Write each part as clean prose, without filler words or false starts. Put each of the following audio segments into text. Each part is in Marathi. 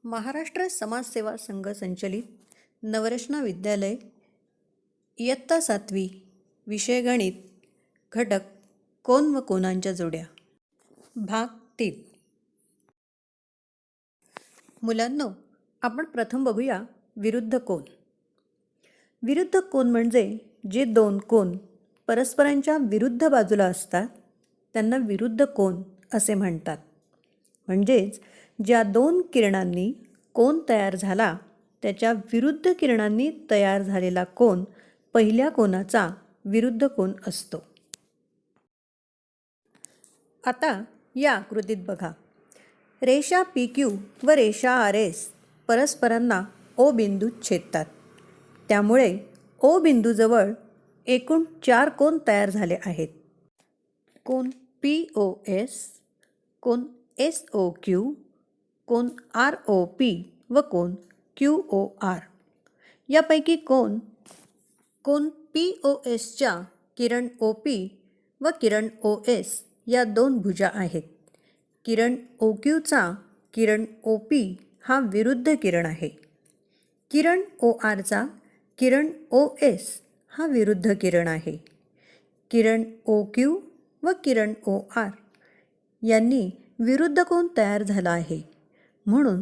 महाराष्ट्र समाजसेवा संघ संचलित नवरचना विद्यालय इयत्ता 7वी विषय गणित घटक कोन व कोनांच्या जोड्या भाग 3. मुलांनो, आपण प्रथम बघूया विरुद्ध कोन. विरुद्ध कोन म्हणजे जे दोन कोन परस्परांच्या विरुद्ध बाजूला असतात त्यांना विरुद्ध कोन असे म्हणतात. म्हणजेच ज्या दोन किरणांनी कोन तयार झाला त्याच्या विरुद्ध किरणांनी तयार झालेला कोन पहिल्या कोनाचा विरुद्ध कोन असतो. आता या आकृतीत बघा. रेषा PQ व रेषा RS परस्परांना O बिंदूत छेदतात. त्यामुळे O बिंदूजवळ एकूण 4 कोन तयार झाले आहेत. कोन POS, कोन SOQ, कोन ROP व कोन QOR. यापैकी कोन POSच्या किरण OP व किरण OS या दोन भुजा आहेत. किरण OQचा किरण OP हा विरुद्ध किरण आहे. किरण ORचा किरण OS हा विरुद्ध किरण आहे. किरण OQ व किरण OR यांनी विरुद्ध कोन तयार झाला आहे. म्हणून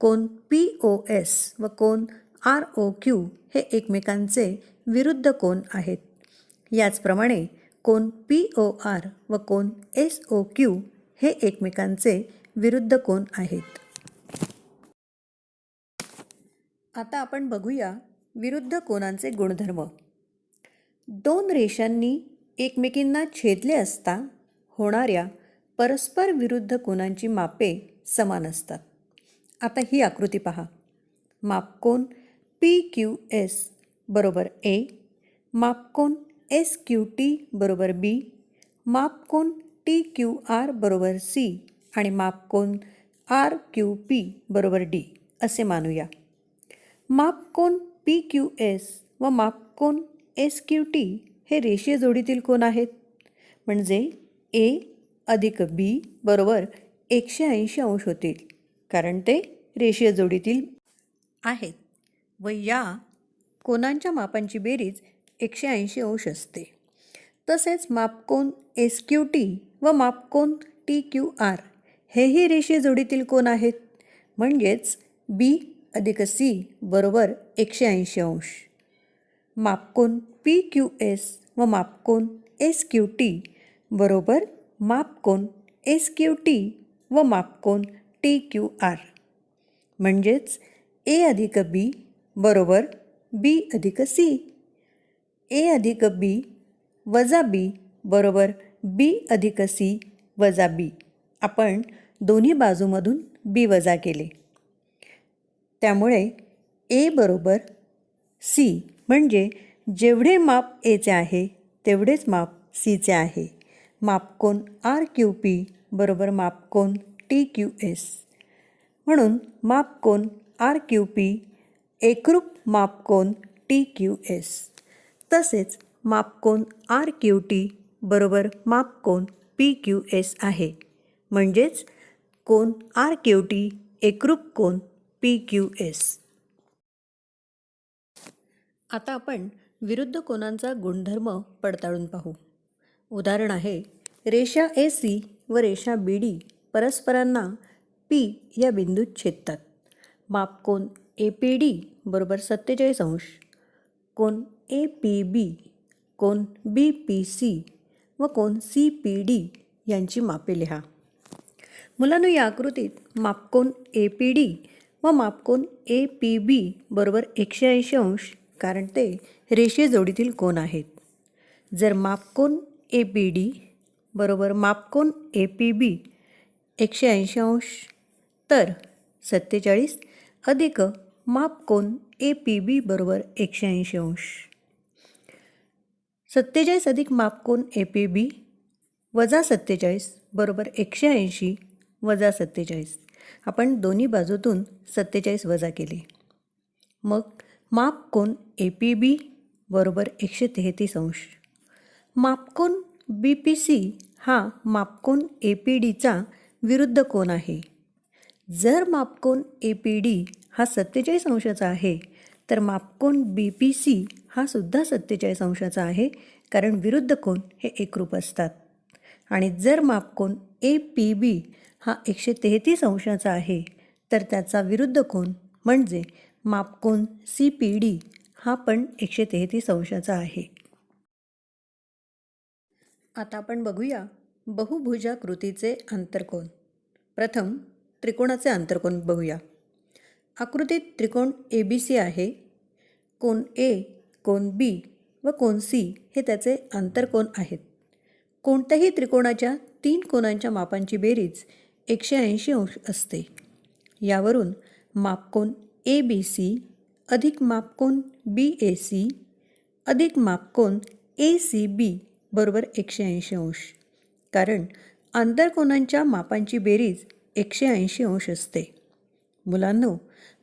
कोन POS व कोन ROQ हे एकमेकांचे विरुद्ध कोन आहेत. याचप्रमाणे कोन POR व कोन SOQ हे एकमेकांचे विरुद्ध कोन आहेत. आता आपण बघूया विरुद्ध कोनांचे गुणधर्म. दोन रेषांनी एकमेकींना छेदले असता होणाऱ्या परस्पर विरुद्ध कोनांची मापे समान असतात. आता ही आकृती पहा. मापकोन PQS बरोबर A, मापकोन SQT बरोबर B, मापकोन TQR बरोबर C आणि मापकोन RQP बरोबर D असे मानूया. मापकोन PQS व मापकोन SQT हे रेषीय जोडीतील कोन आहेत. म्हणजे A अधिक B बरोबर 180 अंश होतील, कारण ते रेषीय जोडीतील आहेत व या कोनांच्या मापांची बेरीज 180 अंश असते. तसेच मापकोन SQT व मापकोन TQR हेही रेषीय जोडीतील कोन आहेत. म्हणजेच B अधिक C बरोबर 180 अंश. मापकोन PQS व मापकोन SQT बरोबर मापकोन SQT व मापकोन TQR. म्हणजेच A अधिक B बरोबर B अधिक C. A अधिक B वजा B बरोबर B अधिक C वजा B. आपण दोन्ही बाजूमधून B वजा केले. त्यामुळे A बरोबर C म्हणजे जेवढे माप Aचे आहे तेवढेच माप Cचे आहे. मापकोन RQP बरोबर मापकोन TQS. म्हणून मापकोन RQP एकरूप मापकोन TQS. तसेच मापकोन RQT बरोबर मापकोन PQS आहे. म्हणजेच कोन RQT एकरूप कोन PQS. आता आपण विरुद्ध कोनांचा गुणधर्म पडताळून पाहू. उदाहरण आहे, रेषा AC व रेषा BD परस्परांना P या बिंदूत छेदतात. मापकोन APD बरोबर 47 अंश, कोन APB, कोन BPC व कोन CPD यांची मापे लिहा. मुलांनो, या आकृतीत मापकोन APD व मापकोन APB बरोबर 180 अंश, कारण ते रेषीय जोडीतील कोन आहेत. जर मापकोन APD बरोबर मापकोन APB 180 अंश तर 47 अधिक मापकोन APB बरोबर 180 अंश. 47 अधिक मापकोन APB वजा 47 बरोबर 180 वजा 47. आपण दोन्ही बाजूतून 47 वजा केले. मग मापकोन APB बरोबर 133 अंश. मापकोन BPC हा मापकोन APDचा विरुद्ध कोन आहे. जर मापकोन APD हा 47 अंशाचा आहे तर मापकोन BPC हा सुद्धा 47 अंशाचा आहे, कारण विरुद्ध कोन हे एकरूप असतात. आणि जर मापकोन APB हा 133 अंशाचा आहे तर त्याचा विरुद्ध कोन म्हणजे मापकोन CPD हा पण 133 अंशाचा आहे. आता आपण बघूया बहुभुजाकृतीचे आंतरकोन. प्रथम त्रिकोणाचे आंतरकोन बघूया. आकृतीत त्रिकोण ABC आहे. कोन A, कोन B व कोन C हे त्याचे आंतरकोन आहेत. कोणत्याही त्रिकोणाच्या 3 कोनांच्या मापांची बेरीज 180 अंश असते. यावरून मापकोन ABC अधिक मापकोन BAC अधिक मापकोन ACB बरोबर 180 अंश. कारण आंतरकोनांच्या मापांची बेरीज 180 अंश असते. मुलांनो,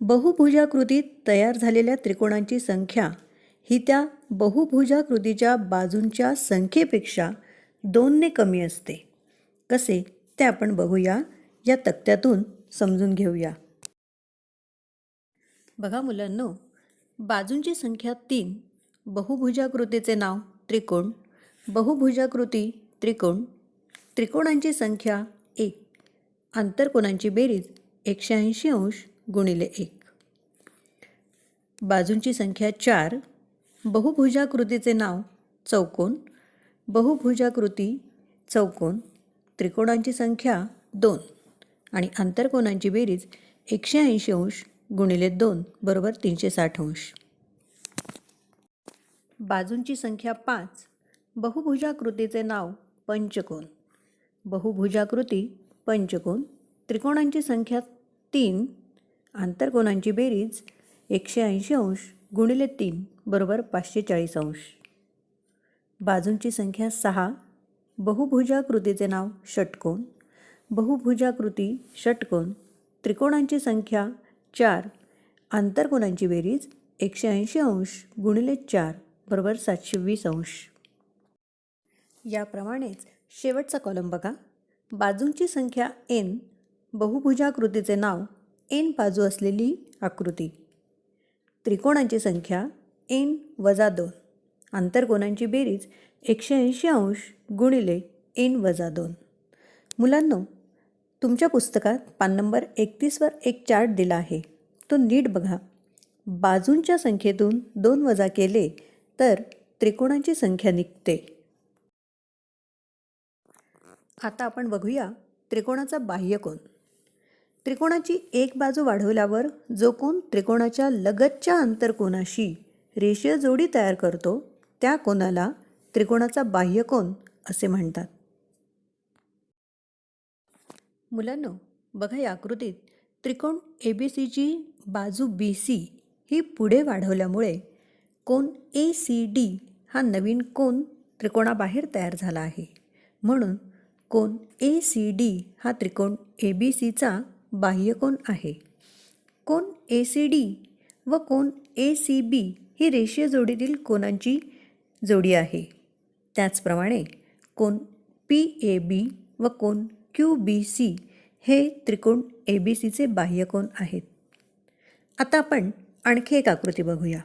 बहुभुजाकृतीत तयार झालेल्या त्रिकोणांची संख्या ही त्या बहुभुजाकृतीच्या बाजूंच्या संख्येपेक्षा 2ने कमी असते. कसे ते आपण बघूया, या तक्त्यातून समजून घेऊया. बघा मुलांनो, बाजूंची संख्या 3, बहुभुजाकृतीचे नाव त्रिकोण, बहुभुजाकृती त्रिकोण, त्रिकोणांची संख्या 1, आंतरकोनांची बेरीज 180 अंश गुणिले 1. बाजूंची संख्या 4, बहुभुजाकृतीचे नाव चौकोन, बहुभुजाकृती चौकोन, त्रिकोणांची संख्या 2 आणि आंतरकोनांची बेरीज 180 अंश गुणिले 2 बरोबर 360 अंश. बाजूंची संख्या 5, बहुभुजाकृतीचे नाव पंचकोन, बहुभुजाकृती पंचकोन, त्रिकोणांची संख्या 3, आंतरकोनांची बेरीज 180 अंश गुणिले 3 बरोबर 540 अंश. बाजूंची संख्या 6, बहुभुजाकृतीचे नाव षटकोन, बहुभुजाकृती षटकोन, त्रिकोणांची संख्या 4, आंतरकोनांची बेरीज 180 अंश गुणिले 4 बरोबर 720 अंश. याप्रमाणेच शेवटचा कॉलम बघा. बाजूंची संख्या n, बहुभुजाकृतीचे नाव n बाजू असलेली आकृती, त्रिकोणांची संख्या n-2, आंतरकोनांची बेरीज 180 अंश गुणिले n-2. मुलांनो, तुमच्या पुस्तकात पान नंबर 31वर एक चार्ट दिला आहे, तो नीट बघा. बाजूंच्या संख्येतून 2 वजा केले तर त्रिकोणांची संख्या निघते. आता आपण बघूया त्रिकोणाचा बाह्यकोन. त्रिकोणाची एक बाजू वाढवल्यावर जो कोन त्रिकोणाच्या लगतच्या आंतरकोनाशी रेषीय जोडी तयार करतो त्या कोनाला त्रिकोणाचा बाह्यकोन असे म्हणतात. मुलांनो, बघा या आकृतीत त्रिकोण ABCची बाजू BC ही पुढे वाढवल्यामुळे कोन ACD हा नवीन कोन त्रिकोणाबाहेर तयार झाला आहे. म्हणून कोन ACD हा त्रिकोण ABCचा बाह्यकोन आहे. कोन ACD व कोन ACB ही रेषीय जोडीतील कोनांची जोडी आहे. त्याचप्रमाणे कोन PAB व कोन QBC हे त्रिकोण ABCचे बाह्यकोन आहेत. आता आपण आणखी एक आकृती बघूया.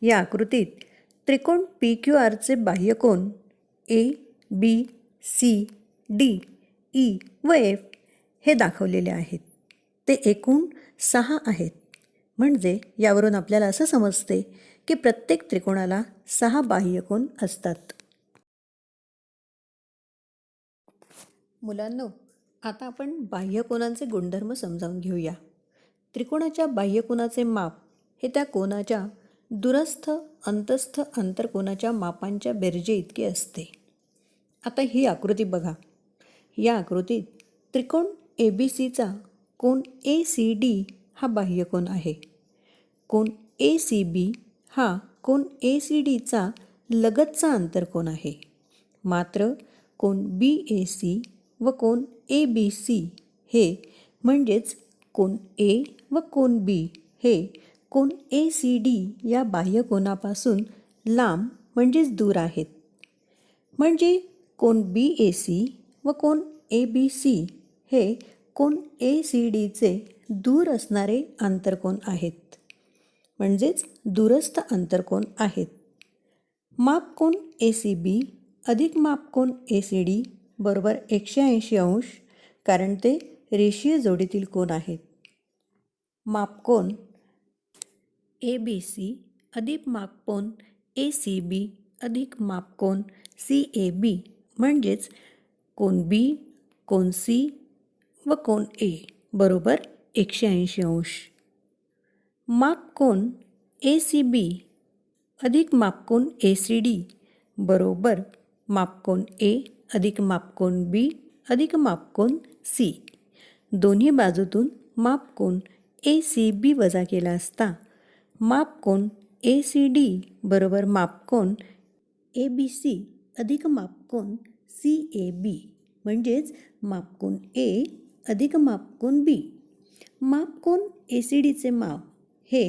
या आकृतीत त्रिकोण PQRचे बाह्यकोन A, B, C, D, E व F हे दाखवलेले आहेत. ते एकूण 6 आहेत. म्हणजे यावरून आपल्याला असं समजते की प्रत्येक त्रिकोणाला 6 बाह्यकोन असतात. मुलांनो, आता आपण बाह्यकोनांचे गुणधर्म समजावून घेऊया. त्रिकोणाच्या बाह्यकोनाचे माप हे त्या कोनाच्या दूरस्थ अंतस्थ आंतरकोनाच्या मापांच्या बेरजे इतके असते. आता ही आकृती बघा. या आकृतीत त्रिकोण ABCचा कोन ACD हा बाह्यकोन आहे. कोन ACB हा कोन ACDचा लगतचा आंतरकोन आहे. मात्र कोन BAC व कोन ABC हे म्हणजेच कोन A व कोन B हे कोन ACD या बाह्यकोनापासून लांब म्हणजेच दूर आहेत. म्हणजे कोन BAC व कोन ABC हे कोन ACDचे दूर असणारे आंतरकोन आहेत, म्हणजेच दूरस्थ आंतरकोन आहेत. मापकोन ACB अधिक मापकोन ACD बरोबर 180 अंश, कारण ते रेषीय जोडीतील कोन आहेत. मापकोन ABC अधिक मापकोन ACB अधिक मापकोन CAB म्हणजेच कोन B, कोन C व कोन A बरोबर 180 अंश. मापकोन ACB अधिक मापकोन ACD बरोबर मापकोन A अधिक मापकोन B अधिक मापकोन C. दोन्ही बाजूतून मापकोन ACB वजा केला असता मापकोन ACD बरोबर मापकोन ABC अधिक मापकोन CAB म्हणजेच मापकोन A अधिक मापकोन B. मापकोन ACDचे माप हे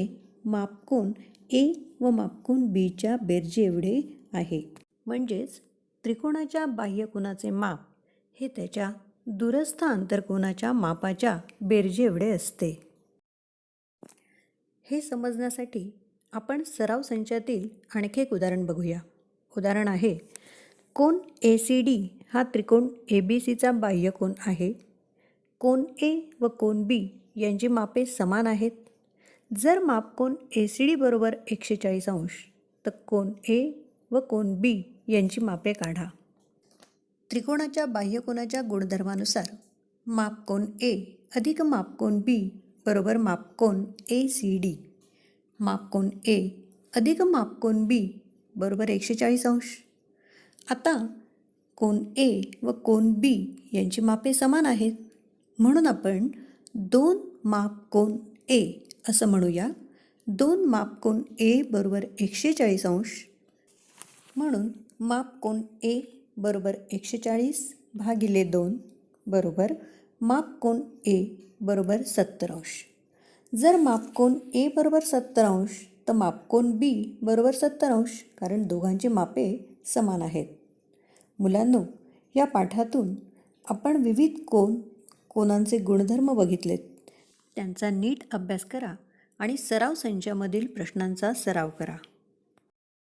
मापकोन A व मापकोन Bच्या बेरजे एवढे आहे, म्हणजेच त्रिकोणाच्या बाह्यकोनाचे माप हे त्याच्या दूरस्थ आंतरकोनाच्या मापाच्या बेरजे एवढे असते. हे समजण्यासाठी आपण सराव संचातील आणखी एक उदाहरण बघूया. उदाहरण आहे, कोन ACD हा त्रिकोण ABCचा बाह्यकोन आहे. कोन A व कोन B यांची मापे समान आहेत. जर मापकोन ACD बरोबर 140 अंश तर कोन A व कोन B यांची मापे काढा. त्रिकोणाच्या बाह्यकोनाच्या गुणधर्मानुसार मापकोन A अधिक मापकोन B बरोबर मापकोन ACD. मापकोन A अधिक मापकोन B बरोबर 140 अंश. आता कोन A व कोन B यांची मापे समान आहेत, म्हणून आपण 2 मापकोन A असं म्हणूया. 2 मापकोन A बरोबर 140 अंश, म्हणून मापकोन A बरोबर 140 भागिले 2 बरोबर मापकोन A बरोबर 70 अंश. जर मापकोन A बरोबर 70 अंश तर मापकोन B बरोबर 70 अंश, कारण दोघांची मापे समान आहेत. मुलांनो, या पाठातून आपण विविध कोनांचे गुणधर्म बघितलेत. त्यांचा नीट अभ्यास करा आणि सराव संचामधील प्रश्नांचा सराव करा.